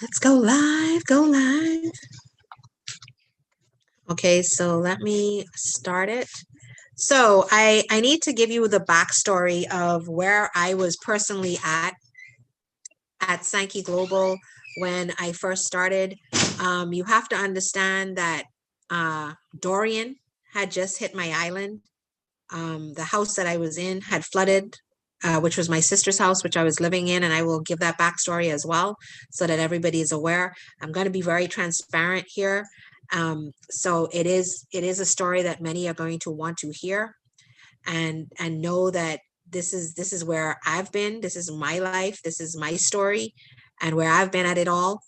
Let's go live, go live. Okay, so let me start it. So I need to give you the backstory of where I was personally at Sanki Global when I first started. You have to understand that Dorian had just hit my island. The house that I was in had flooded, which was my sister's house, which I was living in, and I will give that backstory as well so that everybody is aware. I'm going to be very transparent here. So it is a story that many are going to want to hear and know that this is where I've been. This is my life. This is my story, and where I've been at it all.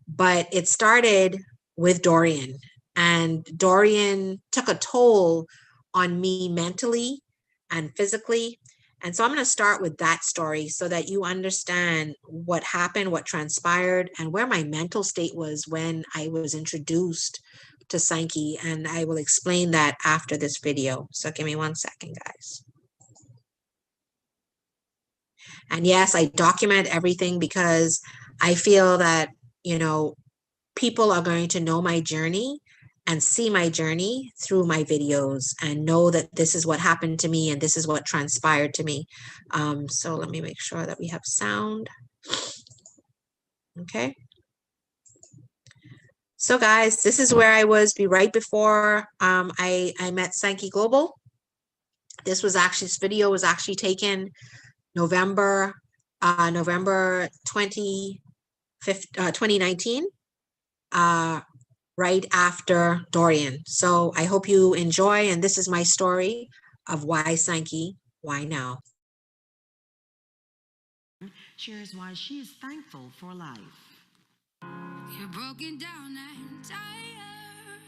But it started with Dorian, and Dorian took a toll on me mentally and physically. And so I'm going to start with that story so that you understand what happened, what transpired, and where my mental state was when I was introduced to Sanki. And I will explain that after this video. So give me 1 second, guys. And yes, I document everything because I feel that, you know, people are going to know my journey and see my journey through my videos and know that this is what happened to me and this is what transpired to me. So let me make sure that we have sound. Okay. So guys, this is where I was right before I met Sanki Global. This video was actually taken November 2019, right after Dorian. So I hope you enjoy, and this is my story of why Sanki, why now. Shares why she is thankful for life. You're broken down and tired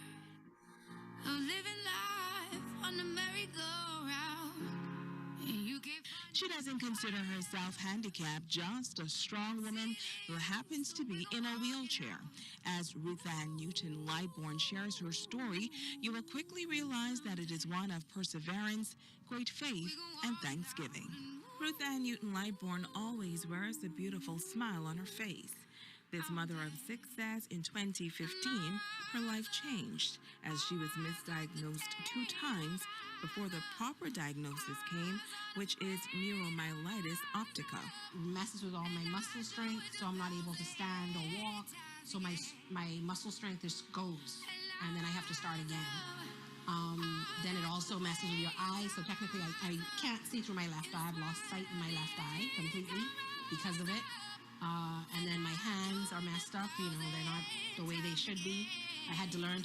of living life on the merry-go-round. She doesn't consider herself handicapped, just a strong woman who happens to be in a wheelchair. As Ruth Ann Newton Lightbourne shares her story, you will quickly realize that it is one of perseverance, great faith, and thanksgiving. Ruth Ann Newton Lightbourne always wears a beautiful smile on her face. This mother of six says in 2015, her life changed as she was misdiagnosed 2 times before the proper diagnosis came, which is neuromyelitis optica. Messes with all my muscle strength, so I'm not able to stand or walk. So my muscle strength just goes, and then I have to start again. Then it also messes with your eyes, so technically I can't see through my left eye. I've lost sight in my left eye completely because of it. And then my hands are messed up, they're not the way they should be. I had to learn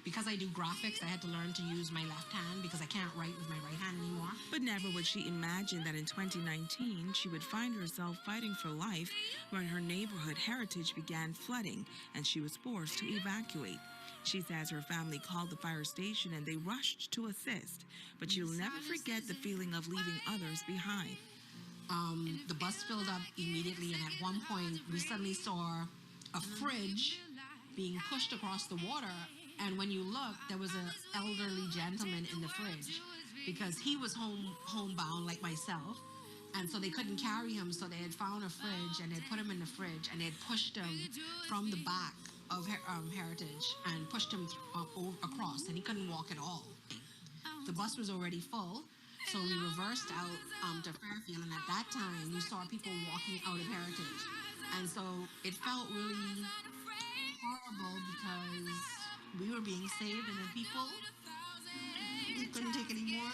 because I do graphics, I had to learn to use my left hand because I can't write with my right hand anymore. But never would she imagine that in 2019, she would find herself fighting for life when her neighborhood Heritage began flooding and she was forced to evacuate. She says her family called the fire station and they rushed to assist, but she'll never forget the feeling of leaving others behind. The bus filled up immediately, and at one point we suddenly saw a fridge being pushed across the water, and when you look, there was an elderly gentleman in the fridge because he was homebound like myself, and so they couldn't carry him, so they had found a fridge and they put him in the fridge and they had pushed him from the back of Heritage and pushed him across, and he couldn't walk at all. The bus was already full, so we reversed out to Fairfield, and at that time, you saw people walking out of Heritage. And so it felt really horrible because we were being saved, and then people, we couldn't take any more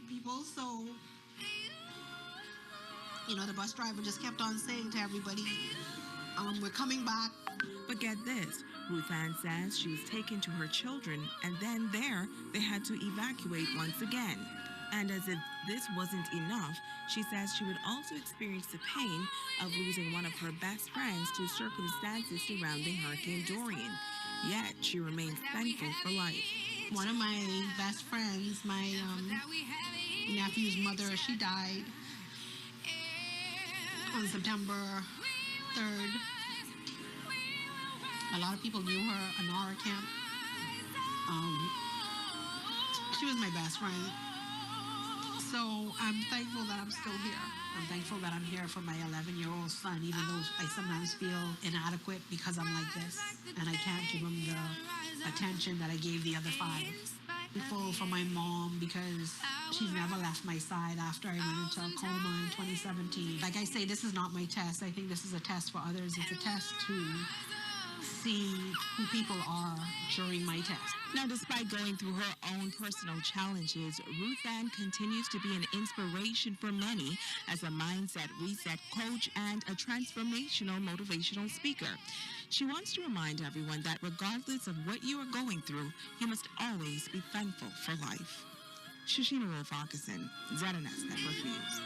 people. So, the bus driver just kept on saying to everybody, we're coming back. But get this, Ruth Ann says she was taken to her children, and then there they had to evacuate once again. And as if this wasn't enough, she says she would also experience the pain of losing one of her best friends to circumstances surrounding Hurricane Dorian. Yet she remains thankful for life. One of my best friends, my nephew's mother, she died on September 3rd. A lot of people knew her, Anara Camp. She was my best friend. So I'm thankful that I'm still here. I'm thankful that I'm here for my 11-year-old son, even though I sometimes feel inadequate because I'm like this and I can't give him the attention that I gave the other 5. Thankful for my mom because she's never left my side after I went into a coma in 2017. Like I say, this is not my test. I think this is a test for others. It's a test to see who people are during my test. Now, despite going through her own personal challenges, Ruth Ann continues to be an inspiration for many as a mindset reset coach and a transformational motivational speaker. She wants to remind everyone that regardless of what you are going through, you must always be thankful for life. Shashina Wolf-Arkeson, ZNS Network News.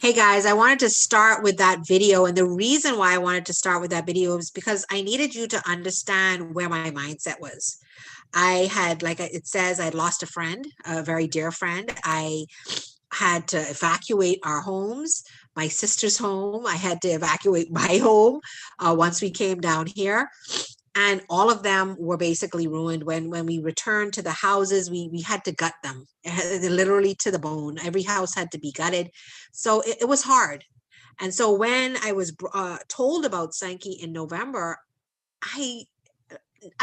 Hey guys, I wanted to start with that video. And the reason why I wanted to start with that video is because I needed you to understand where my mindset was. I had, like it says, I'd lost a friend, a very dear friend. I had to evacuate our homes, my sister's home. I had to evacuate my home once we came down here. And all of them were basically ruined. When we returned to the houses, we had to gut them, literally to the bone. Every house had to be gutted. So it was hard. And so when I was told about Sanki in November, it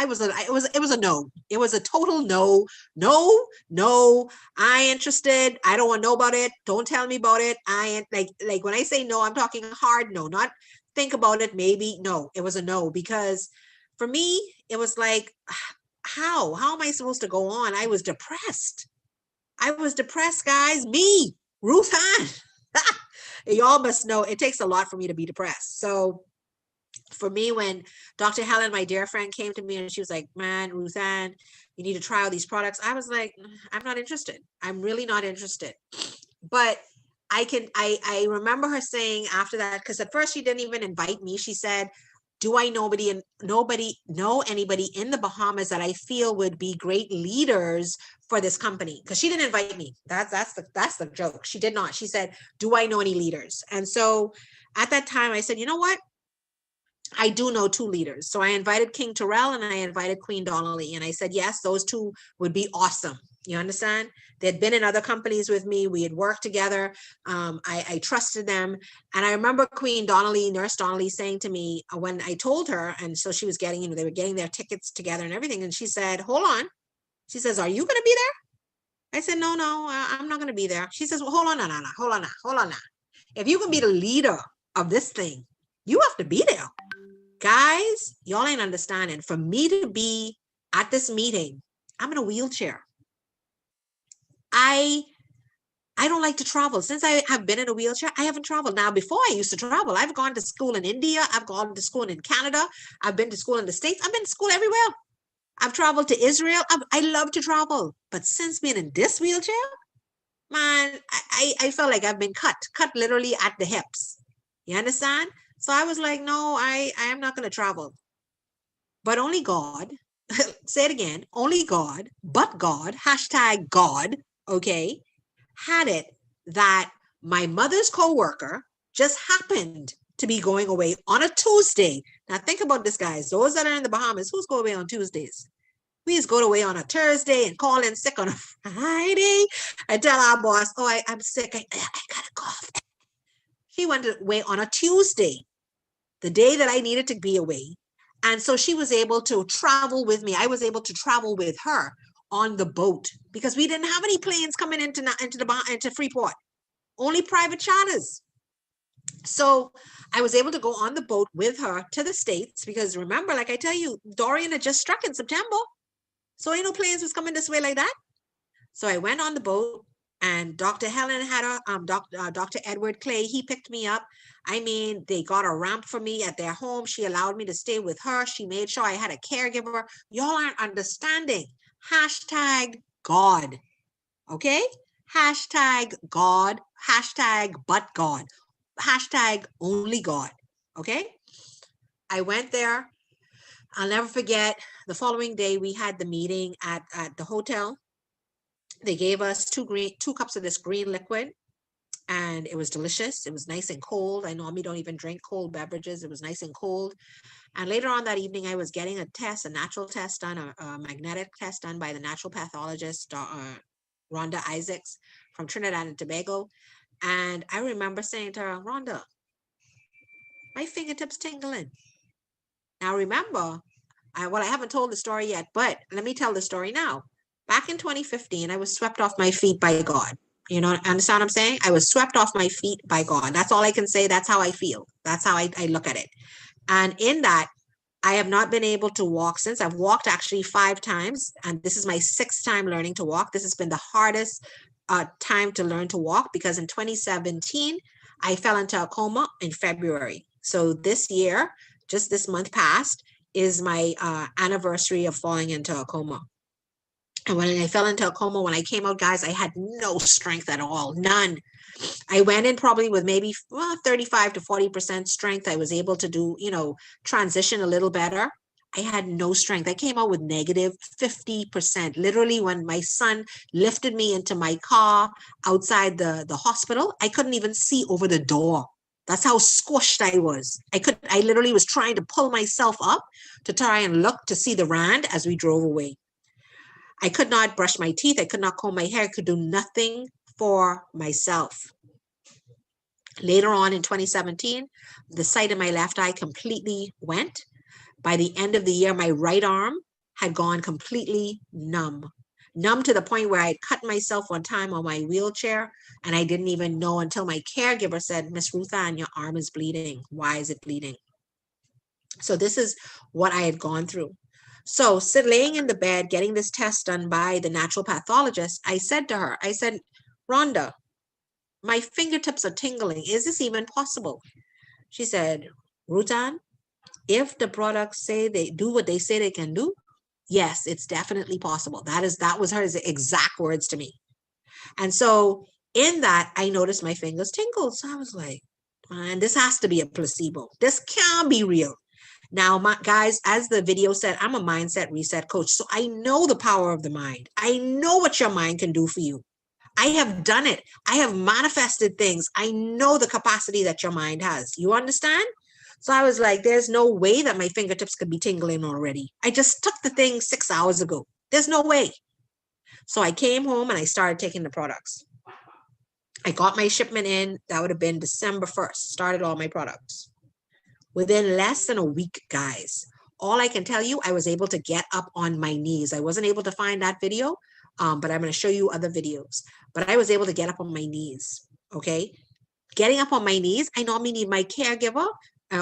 was a no. It was a total no, no. I ain't interested. I don't want to know about it. Don't tell me about it. I ain't like when I say no, I'm talking hard no, not think about it. Maybe no. It was a no because for me, it was like, how am I supposed to go on? I was depressed. Guys. Me, Ruth Ann. Y'all must know it takes a lot for me to be depressed. So for me, when Dr. Helen, my dear friend, came to me and she was like, man, Ruth Ann, you need to try all these products. I was like, I'm not interested. I'm really not interested. But I remember her saying after that, because at first she didn't even invite me. She said, do I know anybody in the Bahamas that I feel would be great leaders for this company? Because she didn't invite me. That's the joke. She did not. She said, do I know any leaders? And so at that time I said, you know what? I do know 2 leaders. So I invited King Terrell and I invited Queen Donnelly. And I said, yes, those 2 would be awesome. You understand? They'd been in other companies with me. We had worked together. I trusted them. And I remember Queen Donnelly, Nurse Donnelly, saying to me when I told her, and so she was getting, they were getting their tickets together and everything. And she said, hold on. She says, are you going to be there? I said, no, I'm not going to be there. She says, well, hold on now. If you can be the leader of this thing, you have to be there. Guys, y'all ain't understanding. For me to be at this meeting, I'm in a wheelchair. I don't like to travel. Since I have been in a wheelchair, I haven't traveled. Now, before I used to travel, I've gone to school in India. I've gone to school in Canada. I've been to school in the States. I've been to school everywhere. I've traveled to Israel. I love to travel. But since being in this wheelchair, man, I felt like I've been cut literally at the hips. You understand? So I was like, no, I am not going to travel. But only God, say it again, only God, but God, hashtag God, okay, had it that my mother's coworker just happened to be going away on a Tuesday. Now think about this, guys. Those that are in the Bahamas, who's going away on Tuesdays? We just go away on a Thursday and call in sick on a Friday and tell our boss, oh, I'm sick. I got a cough. She went away on a Tuesday, the day that I needed to be away. And so she was able to travel with me. I was able to travel with her on the boat because we didn't have any planes coming into Freeport, only private charters. So I was able to go on the boat with her to the States because remember, like I tell you, Dorian had just struck in September. So ain't no planes was coming this way like that. So I went on the boat and Dr. Helen had Dr. Edward Clay, he picked me up. I mean, they got a ramp for me at their home. She allowed me to stay with her. She made sure I had a caregiver. Y'all aren't understanding. Hashtag God. Okay? Hashtag God. Hashtag but God. Hashtag only God. Okay? I went there. I'll never forget the following day we had the meeting at the hotel. They gave us two cups of this green liquid. and it was delicious. It was nice and cold. I normally don't even drink cold beverages. It was nice and cold. And later on that evening, I was getting a test, a natural test done, a magnetic test done by the natural pathologist, Rhonda Isaacs from Trinidad and Tobago. And I remember saying to her, Rhonda, my fingertips tingling. Now remember, I haven't told the story yet, but let me tell the story now. Back in 2015, I was swept off my feet by God. You know, understand what I'm saying? I was swept off my feet by God. That's all I can say. That's how I feel. That's how I look at it. And in that, I have not been able to walk since. I've walked actually 5 times, and this is my 6th time learning to walk. This has been the hardest time to learn to walk because in 2017, I fell into a coma in February. So this year, just this month past, is my anniversary of falling into a coma. And when I fell into a coma, when I came out, guys, I had no strength at all, none. I went in probably with maybe 35 to 40% strength. I was able to do, transition a little better. I had no strength. I came out with negative 50%. Literally, when my son lifted me into my car outside the hospital, I couldn't even see over the door. That's how squished I was. I literally was trying to pull myself up to try and look to see the Rand as we drove away. I could not brush my teeth. I could not comb my hair. I could do nothing for myself. Later on in 2017, the sight of my left eye completely went. By the end of the year, my right arm had gone completely numb to the point where I had cut myself one time on my wheelchair, and I didn't even know until my caregiver said, Miss Ruthann, your arm is bleeding. Why is it bleeding? So this is what I had gone through. So laying in the bed, getting this test done by the natural pathologist, I said to her, Rhonda, my fingertips are tingling. Is this even possible? She said, Ruthann, if the products say they do what they say they can do, yes, it's definitely possible. That was her exact words to me. And so in that, I noticed my fingers tingled. So I was like, and this has to be a placebo. This can't be real. Now, guys, as the video said, I'm a mindset reset coach. So I know the power of the mind. I know what your mind can do for you. I have done it. I have manifested things. I know the capacity that your mind has. You understand? So I was like, there's no way that my fingertips could be tingling already. I just took the thing 6 hours ago. There's no way. So I came home and I started taking the products. I got my shipment in. That would have been December 1st. Started all my products. Within less than a week, guys, all I can tell you, I was able to get up on my knees. I wasn't able to find that video, but I'm going to show you other videos. But I was able to get up on my knees, okay? Getting up on my knees, I normally need my caregiver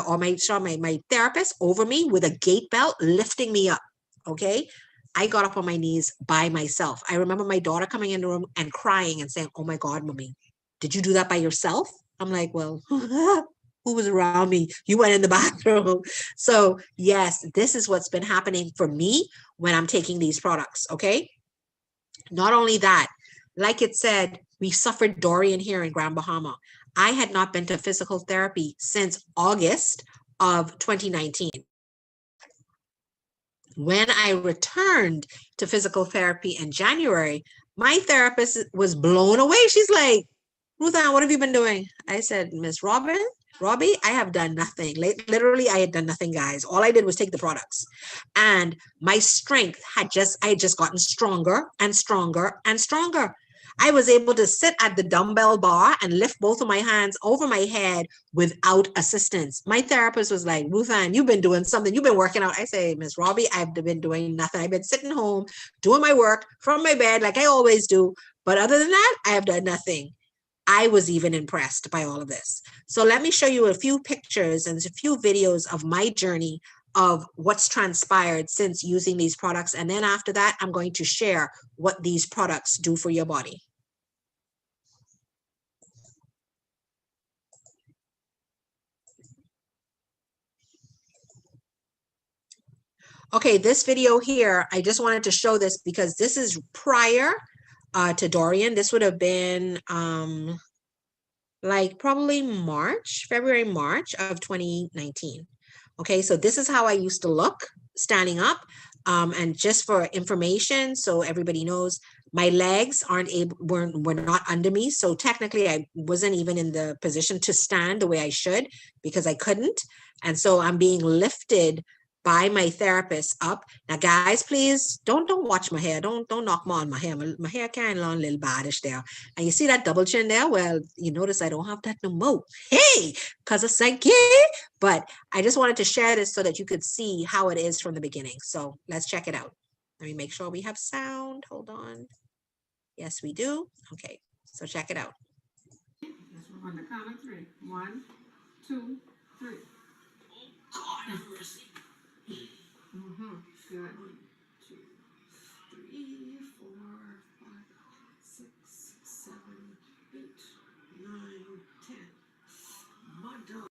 or my therapist over me with a gait belt lifting me up, okay? I got up on my knees by myself. I remember my daughter coming in the room and crying and saying, oh my God, mommy, did you do that by yourself? I'm like, well, who was around me? You went in the bathroom. So yes, this is what's been happening for me when I'm taking these products, okay? Not only that, like it said, we suffered Dorian here in Grand Bahama. I had not been to physical therapy since August of 2019. When I returned to physical therapy in January, my therapist was blown away. She's like, Ruthann, what have you been doing? I said, Miss Robbie, I have done nothing. Literally, I had done nothing, guys. All I did was take the products. And my strength I had just gotten stronger and stronger and stronger. I was able to sit at the dumbbell bar and lift both of my hands over my head without assistance. My therapist was like, Ruthann, you've been doing something. You've been working out. I say, Miss Robbie, I've been doing nothing. I've been sitting home, doing my work from my bed like I always do. But other than that, I have done nothing. I was even impressed by all of this. So let me show you a few pictures and a few videos of my journey of what's transpired since using these products. And then after that, I'm going to share what these products do for your body. Okay, this video here, I just wanted to show this because this is prior to Dorian. This would have been like probably February, March of 2019. Okay, so this is how I used to look standing up. And just for information, so everybody knows, My legs were not under me. So technically I wasn't even in the position to stand the way I should because I couldn't. And so I'm being lifted by my therapist up. Now, guys, please don't watch my hair. Don't knock me on my hair. My hair kind of a little baddish there. And you see that double chin there? Well, you notice I don't have that no more. Hey, because of Sanki. But I just wanted to share this so that you could see how it is from the beginning. So let's check it out. Let me make sure we have sound. Hold on. Yes, we do. Okay, so check it out. On the count of three. 1, 2, 3. God have mercy. Good. 1, 2, 3, 4, 5, 6, 7, 8, 9, 10. Mother.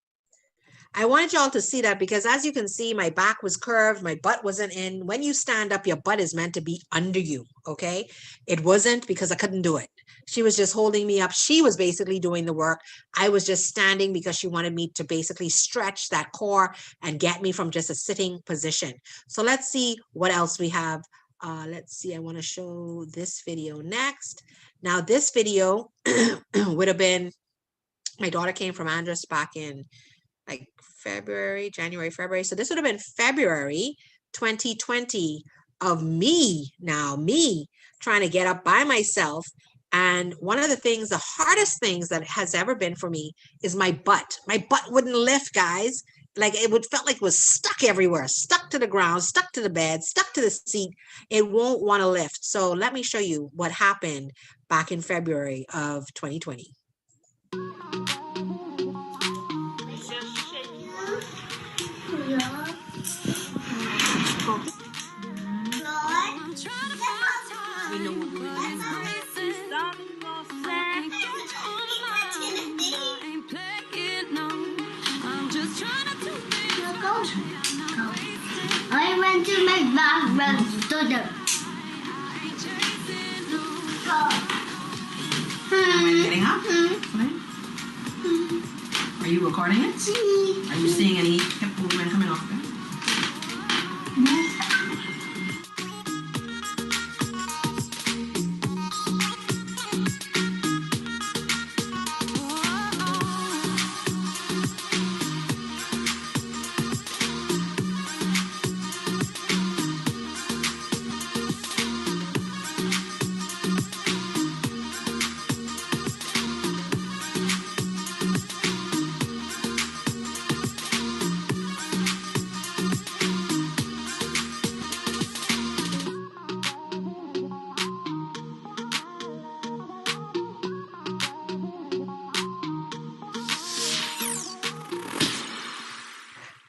I wanted y'all to see that because as you can see, my back was curved, my butt wasn't in. When you stand up, your butt is meant to be under you, okay? It wasn't because I couldn't do it. She was just holding me up. She was basically doing the work. I was just standing because she wanted me to basically stretch that core and get me from just a sitting position. So let's see what else we have. Let's see, I want to show this video next. Now, this video would have been, my daughter came from Andros back in like January, February. So this would have been February 2020 of me trying to get up by myself. And one of the things, the hardest things that has ever been for me is my butt. My butt wouldn't lift, guys. Like it would felt like it was stuck everywhere, stuck to the ground, stuck to the bed, stuck to the seat. It won't want to lift. So let me show you what happened back in February of 2020. I went to my bathroom studio. Am I getting up? Are you recording it? Are you seeing any hip movement coming off there?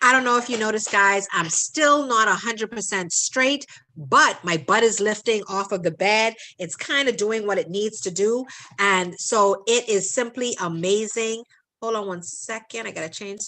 I don't know if you noticed, guys, I'm still not 100% straight, but my butt is lifting off of the bed. It's kind of doing what it needs to do. And so it is simply amazing. Hold on one second. I got to change.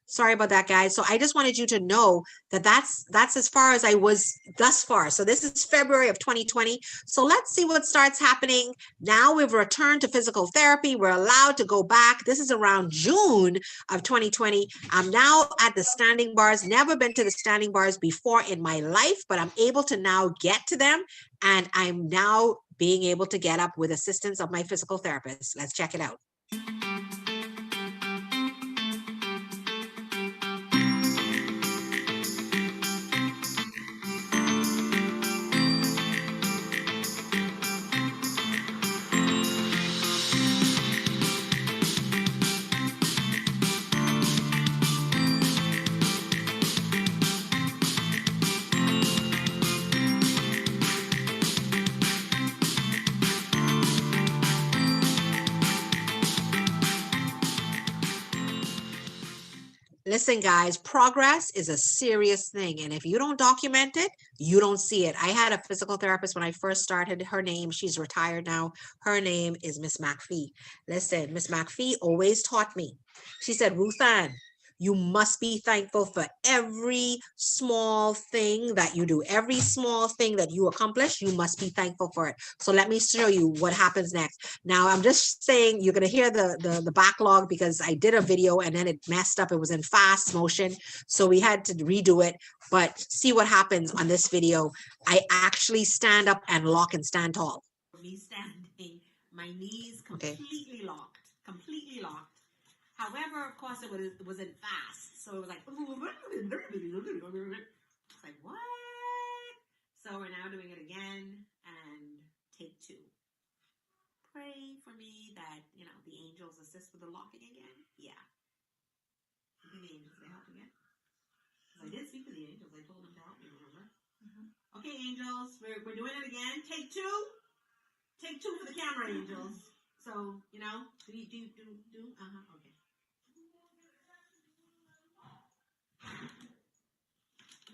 Sorry about that, guys. So I just wanted you to know that that's as far as I was thus far. So this is February of 2020. So let's see what starts happening. Now we've returned to physical therapy. We're allowed to go back. This is around June of 2020. I'm now at the standing bars. Never been to the standing bars before in my life, but I'm able to now get to them. And I'm now being able to get up with assistance of my physical therapist. Let's check it out. Listen, guys, progress is a serious thing. And if you don't document it, you don't see it. I had a physical therapist when I first started. Her name, she's retired now. Her name is Miss McPhee. Listen, Miss McPhee always taught me. She said, Ruth Ann, You must be thankful for every small thing that you do. Every small thing that you accomplish, you must be thankful for it. So let me show you what happens next. Now, I'm just saying you're going to hear the backlog because I did a video and then it messed up. It was in fast motion. So we had to redo it. But see what happens on this video. I actually stand up and lock and stand tall. Me standing, my knees completely locked, completely locked. However, of course, it wasn't fast, so it was like, it's like, what? So we're now doing it again, and take 2. Pray for me that, you know, the angels assist with the locking again. Yeah. I think the angels, they help again. I did speak to the angels. I told them to help me, remember? Okay, angels, we're doing it again. Take 2. Take 2 for the camera, angels. So, you know, do, okay.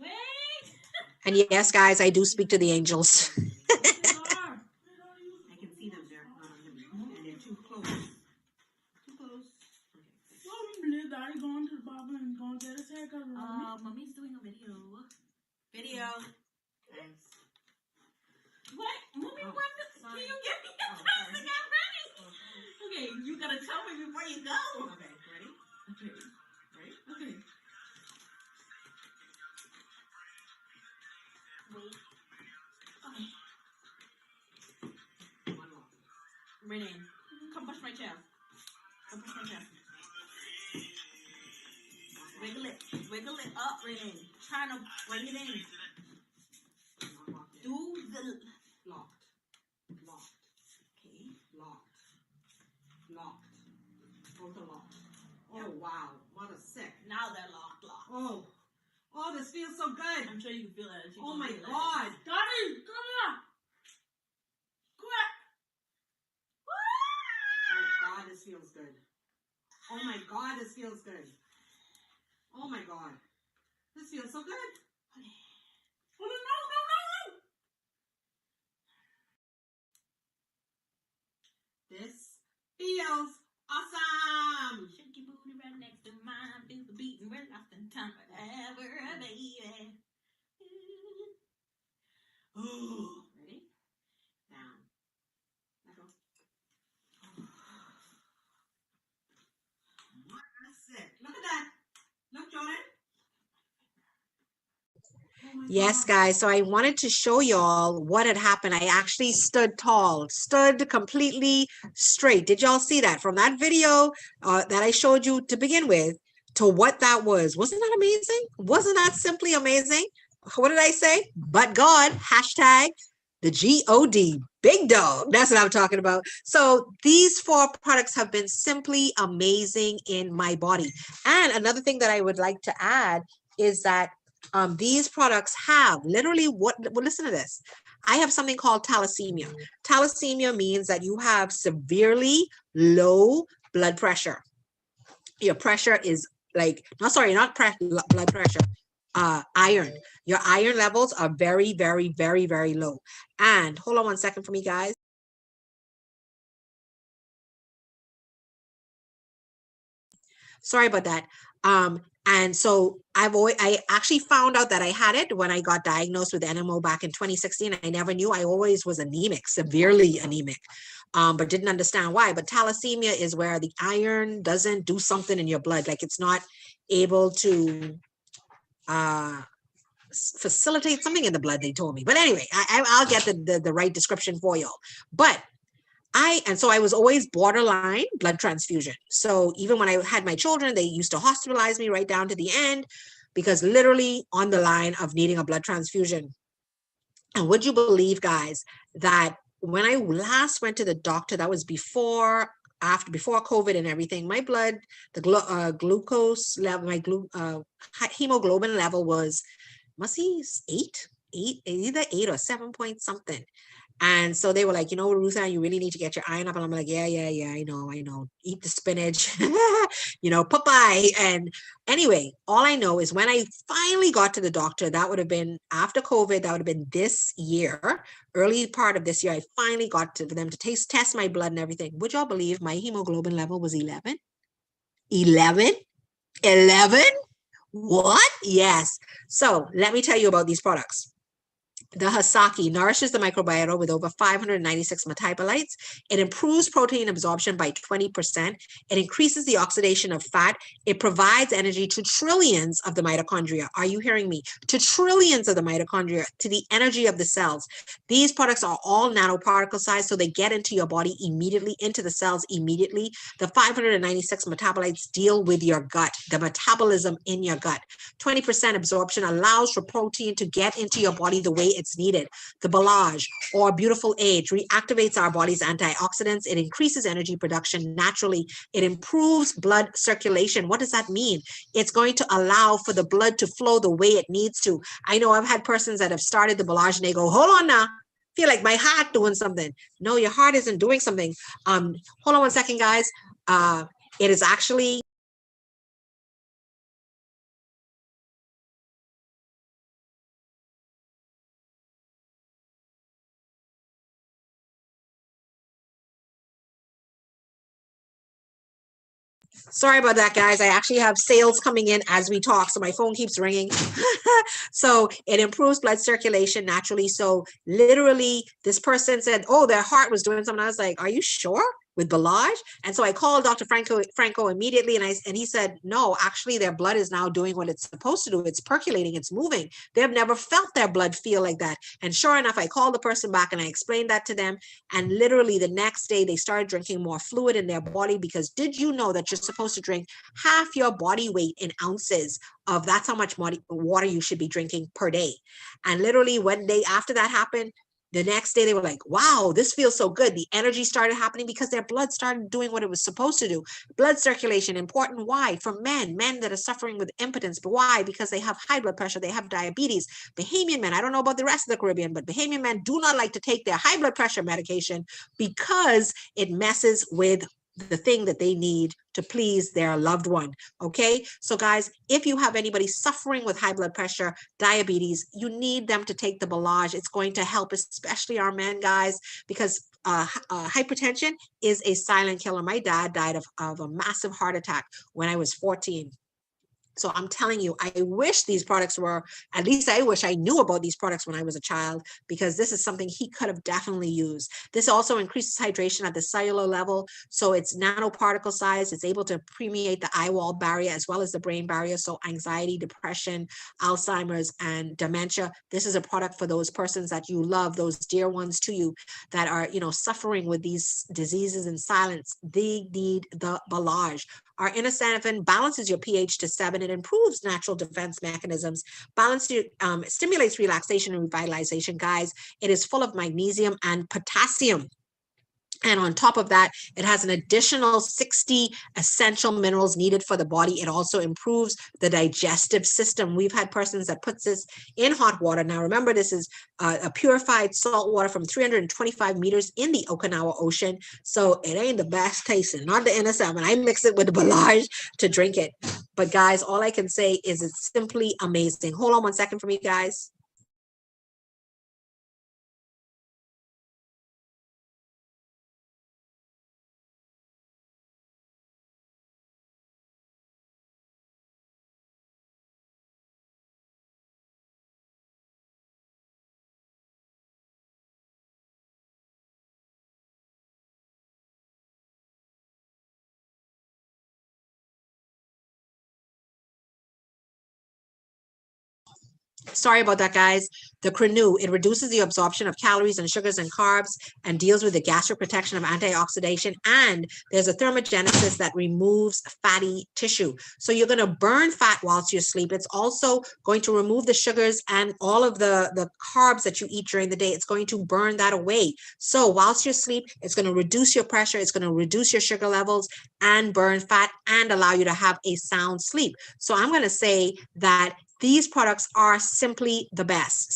Wait. And yes, guys, I do speak to the angels. I can see them there. And they're too close. Too close. Okay. Daddy going to the barber and going to get his haircut. Mommy's doing a video. Video. Thanks. What? Mommy, when can you get me a chance to get ready? Okay, you gotta tell me before you go. Okay, ready? Okay. Ready? Okay. Wait. Okay. One more. Renee, come push my chair. Come push my chair. Wiggle it up, Renee. Trying to bring it in. Do the locked. Locked. Okay, locked. Locked. Both are locked. Oh, wow. Mother's sick. Now they're locked. Oh. Oh, this feels so good. I'm sure you can feel it. Oh, my God. Daddy, come here. Come here. Oh, God, this feels good. Oh, my God, this feels good. Oh, my God. This feels so good. Oh, no. This feels awesome. Shake your booty right next to mine. Feel the beat and we're lost in time forever, baby. Ooh. Ready? Down. Let go. That's it. Look at that. Look, Jordan. Yes, guys. So I wanted to show y'all what had happened. I actually stood tall, stood completely straight. Did y'all see that from that video that I showed you to begin with to what that was? Wasn't that amazing? Wasn't that simply amazing? What did I say? But God, hashtag the G-O-D, big dog. That's what I'm talking about. So these 4 products have been simply amazing in my body. And another thing that I would like to add is that these products have literally well, listen to this. I have something called thalassemia. Thalassemia means that you have severely low blood pressure. Your pressure is like, no, sorry, not blood pressure, iron. Your iron levels are very, very, very, very low. And hold on one second for me, guys. Sorry about that. And so I actually found out that I had it when I got diagnosed with NMO back in 2016. I never knew. I always was anemic, severely anemic, but didn't understand why. But thalassemia is where the iron doesn't do something in your blood. Like it's not able to facilitate something in the blood, they told me. But anyway, I'll get the right description for y'all. But so I was always borderline blood transfusion. So even when I had my children, they used to hospitalize me right down to the end because literally on the line of needing a blood transfusion. And would you believe, guys, that when I last went to the doctor, that was before COVID and everything, my blood, the glucose level, my hemoglobin level was, must be either 8 or 7 point something. And so they were like, you know, Ruthann, you really need to get your iron up. And I'm like, yeah, I know. Eat the spinach, you know, Popeye. And anyway, all I know is when I finally got to the doctor, that would have been after COVID, that would have been this year, early part of this year, I finally got to them to test my blood and everything. Would y'all believe my hemoglobin level was 11? 11? 11? What? Yes. So let me tell you about these products. The Hasaki nourishes the microbiota with over 596 metabolites. It improves protein absorption by 20%. It increases the oxidation of fat. It provides energy to trillions of the mitochondria. Are you hearing me? To trillions of the mitochondria, to the energy of the cells. These products are all nanoparticle size, so they get into your body immediately, into the cells immediately. The 596 metabolites deal with your gut, the metabolism in your gut. 20% absorption allows for protein to get into your body the way it's needed. The Balage, or Beautiful Age, reactivates our body's antioxidants. It increases energy production naturally. It improves blood circulation. What does that mean? It's going to allow for the blood to flow the way it needs to. I know I've had persons that have started the Balage and they go, hold on now. Feel like my heart doing something. No, your heart isn't doing something. Hold on one second, guys. It is actually sorry about that, guys. I actually have sales coming in as we talk, so my phone keeps ringing. So it improves blood circulation naturally. So literally, this person said, "Oh, their heart was doing something." I was like, "Are you sure?" With Balage. And so I called Dr. Franco immediately, and he said, "No, actually, their blood is now doing what it's supposed to do. It's percolating, it's moving. They've never felt their blood feel like that." And sure enough, I called the person back and I explained that to them. And literally the next day, they started drinking more fluid in their body, because did you know that you're supposed to drink half your body weight in ounces of, that's how much water you should be drinking per day. And literally one day after that happened, the next day they were like, wow, this feels so good. The energy started happening because their blood started doing what it was supposed to do. Blood circulation, important. Why? For men that are suffering with impotence. But why? Because they have high blood pressure, they have diabetes. Bahamian men, I don't know about the rest of the Caribbean, but Bahamian men do not like to take their high blood pressure medication because it messes with the thing that they need to please their loved one. Okay. So guys, if you have anybody suffering with high blood pressure, diabetes, you need them to take the Balage. It's going to help, especially our men, guys, because hypertension is a silent killer. My dad died of a massive heart attack when I was 14. So I'm telling you, I wish these products were, at least I wish I knew about these products when I was a child, because this is something he could have definitely used. This also increases hydration at the cellular level. So it's nanoparticle size. It's able to permeate the eye wall barrier as well as the brain barrier. So anxiety, depression, Alzheimer's, and dementia. This is a product for those persons that you love, those dear ones to you that are, suffering with these diseases in silence. They need the Balage. Our inosanafen balances your pH to 7. It improves natural defense mechanisms, stimulates relaxation and revitalization. Guys, it is full of magnesium and potassium. And on top of that, it has an additional 60 essential minerals needed for the body. It also improves the digestive system. We've had persons that puts this in hot water. Now, remember, this is a purified salt water from 325 meters in the Okinawa Ocean. So it ain't the best tasting, not the NSM. And I mix it with the Balage to drink it. But guys, all I can say is it's simply amazing. Hold on one second for me, guys. Sorry about that, guys. The Crenew, it reduces the absorption of calories and sugars and carbs and deals with the gastric protection of antioxidation. And there's a thermogenesis that removes fatty tissue. So you're going to burn fat whilst you sleep. It's also going to remove the sugars and all of the carbs that you eat during the day. It's going to burn that away. So whilst you sleep, it's going to reduce your pressure. It's going to reduce your sugar levels and burn fat and allow you to have a sound sleep. So I'm going to say that these products are simply the best,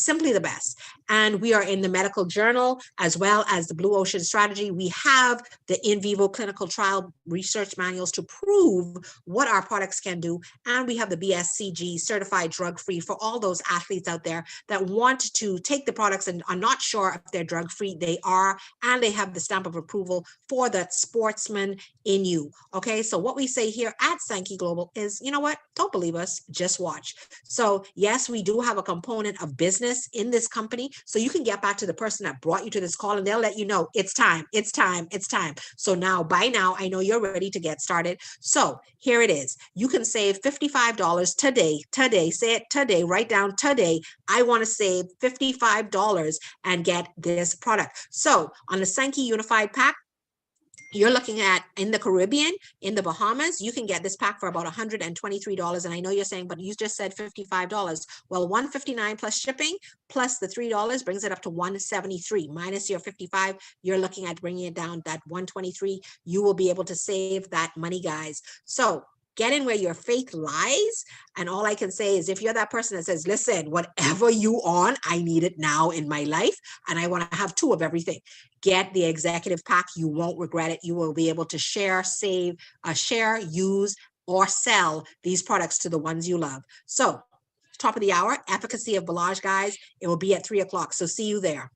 and we are in the medical journal as well as the Blue Ocean Strategy. We have the in vivo clinical trial research manuals to prove what our products can do. And we have the BSCG certified drug-free for all those athletes out there that want to take the products and are not sure if they're drug-free. They are, and they have the stamp of approval for that sportsman in you. Okay, so what we say here at Sanki Global is, you know what? Don't believe us, just watch. So yes, we do have a component of business in this company. So you can get back to the person that brought you to this call and they'll let you know it's time, it's time, it's time. So now, by now, I know you're ready to get started. So here it is. You can save $55 today, say it today, write down today. I want to save $55 and get this product. So on the Sanki Unified Pack, you're looking at in the Caribbean, in the Bahamas, you can get this pack for about $123. And I know you're saying, but you just said $55. Well, $159 plus shipping plus the $3 brings it up to $173 minus your 55. You're looking at bringing it down that $123. You will be able to save that money, guys. So get in where your faith lies. And all I can say is if you're that person that says, listen, whatever you on, I need it now in my life. And I want to have two of everything. Get the executive pack. You won't regret it. You will be able to share, save, share, use, or sell these products to the ones you love. So top of the hour, efficacy of Balage, guys. It will be at 3 o'clock. So see you there.